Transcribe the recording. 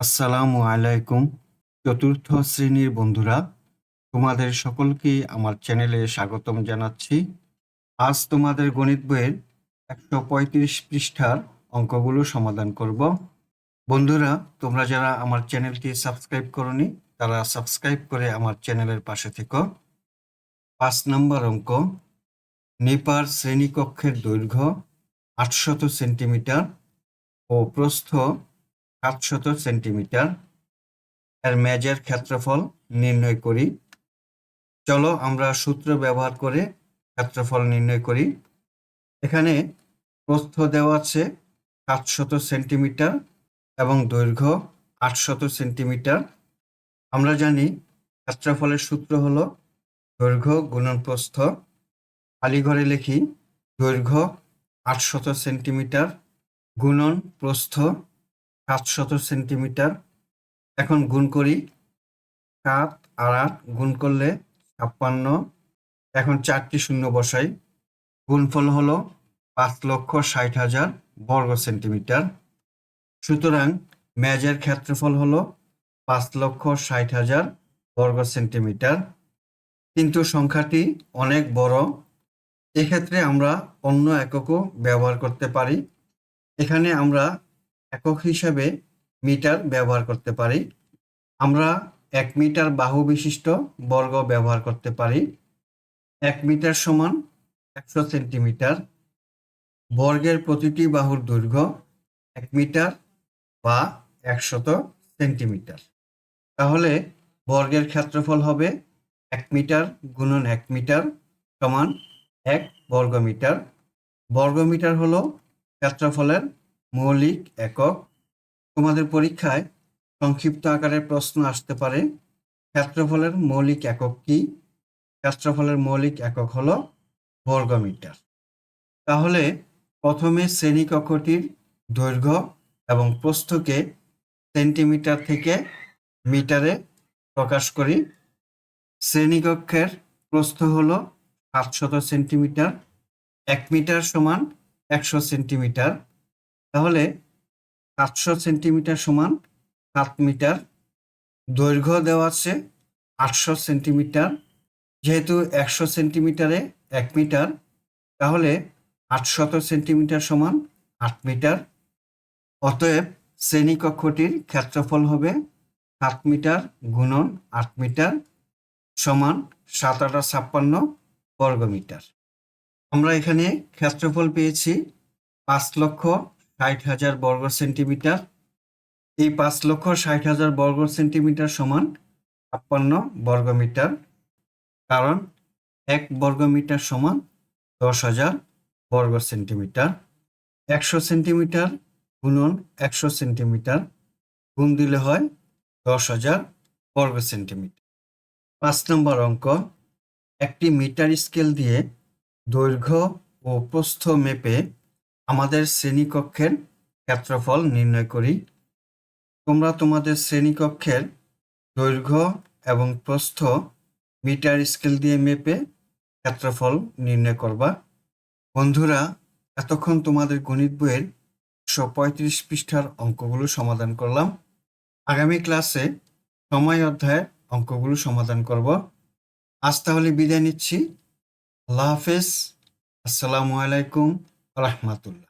আসসালামু আলাইকুম। চতুর্থ শ্রেণীর বন্ধুরা, তোমাদের সকলকে আমার চ্যানেলে স্বাগতম জানাচ্ছি। আজ তোমাদের গণিত বইয়ের 135 পৃষ্ঠার অঙ্কগুলো সমাধান করব। বন্ধুরা, তোমরা যারা আমার চ্যানেলটি সাবস্ক্রাইব করনি, তারা সাবস্ক্রাইব করে আমার চ্যানেলের পাশে থেকো। 5 নম্বর অঙ্ক, নিপার শ্রেণীকক্ষের দৈর্ঘ্য 800 সেন্টিমিটার ও প্রস্থ 700 সেন্টিমিটার। এর মেজের ক্ষেত্রফল নির্ণয় করি। চলো আমরা সূত্র ব্যবহার করে ক্ষেত্রফল নির্ণয় করি। এখানে প্রস্থ দেওয়া আছে 700 সেন্টিমিটার এবং দৈর্ঘ্য 800 সেন্টিমিটার। আমরা জানি ক্ষেত্রফলের সূত্র হলো দৈর্ঘ্য গুণন প্রস্থ। খালি ঘরে লিখি দৈর্ঘ্য 800 সেন্টিমিটার গুণন প্রস্থ 700 সেন্টিমিটার। এখন গুণ করি। 7 আর 8 গুণ করলে 56। এখন 4টি শূন্য বসাই। গুণফল হলো 5,60,000 বর্গ সেন্টিমিটার। সুতরাং মেজের ক্ষেত্রফল হলো 5,60,000 বর্গ সেন্টিমিটার। কিন্তু সংখ্যাটি অনেক বড়, এক্ষেত্রে আমরা অন্য এককও ব্যবহার করতে পারি। এখানে আমরা একক হিসাবে মিটার ব্যবহার করতে পারি। আমরা 1 মিটার বাহু বিশিষ্ট বর্গ ব্যবহার করতে পারি। 1 মিটার সমান 100 সেন্টিমিটার। বর্গের প্রতিটি বাহুর দৈর্ঘ্য 1 মিটার বা 100 সেন্টিমিটার। তাহলে বর্গের ক্ষেত্রফল হবে 1 মিটার গুণন 1 মিটার সমান 1 বর্গমিটার। বর্গমিটার হলো ক্ষেত্রফলের মৌলিক একক। তোমাদের পরীক্ষায় সংক্ষিপ্ত আকারে প্রশ্ন আসতে পারে, ক্ষেত্রফলের মৌলিক একক কি? ক্ষেত্রফলের মৌলিক একক হলো বর্গমিটার। তাহলে প্রথমে শ্রেণীকক্ষটির দৈর্ঘ্য এবং প্রস্থকে সেন্টিমিটার থেকে মিটারে প্রকাশ করি। শ্রেণীকক্ষের প্রস্থ হলো 700 সেন্টিমিটার। 1 মিটার সমান 100 সেন্টিমিটার। তাহলে 700 সেন্টিমিটার সমান 7 মিটার। দৈর্ঘ্য দেওয়া আছে 800 সেন্টিমিটার। যেহেতু 100 সেন্টিমিটারে 1 মিটার, তাহলে 800 সেন্টিমিটার সমান 8 মিটার। অতএব শ্রেণীকক্ষটির ক্ষেত্রফল হবে 7 মিটার গুণন 8 মিটার সমান 7,856 বর্গমিটার। আমরা এখানে ক্ষেত্রফল পেয়েছি 5,60,000 বর্গ সেন্টিমিটার। এই 5,60,000 বর্গ সেন্টিমিটার সমান 56 বর্গমিটার, কারণ 1 বর্গমিটার সমান 10,000 বর্গ সেন্টিমিটার। 100 সেন্টিমিটার গুণন 100 সেন্টিমিটার গুণ দিলে হয় 10,000 বর্গ সেন্টিমিটার। 5 নম্বর অঙ্ক, একটি মিটার স্কেল দিয়ে দৈর্ঘ্য ও প্রস্থ মেপে আমাদের শ্রেণীকক্ষের ক্ষেত্রফল নির্ণয় করি। তোমরা তোমাদের শ্রেণীকক্ষের দৈর্ঘ্য এবং প্রস্থ মিটার স্কেল দিয়ে মেপে ক্ষেত্রফল নির্ণয় করবা। বন্ধুরা, এতক্ষণ তোমাদের গণিত বইয়ের 135 পৃষ্ঠার অঙ্কগুলো সমাধান করলাম। আগামী ক্লাসে সময় অধ্যায়ের অঙ্কগুলো সমাধান করব। আজ তাহলে বিদায় নিচ্ছি। আল্লাহ হাফেজ। আসসালামু আলাইকুম রাহমাতুল্লাহ।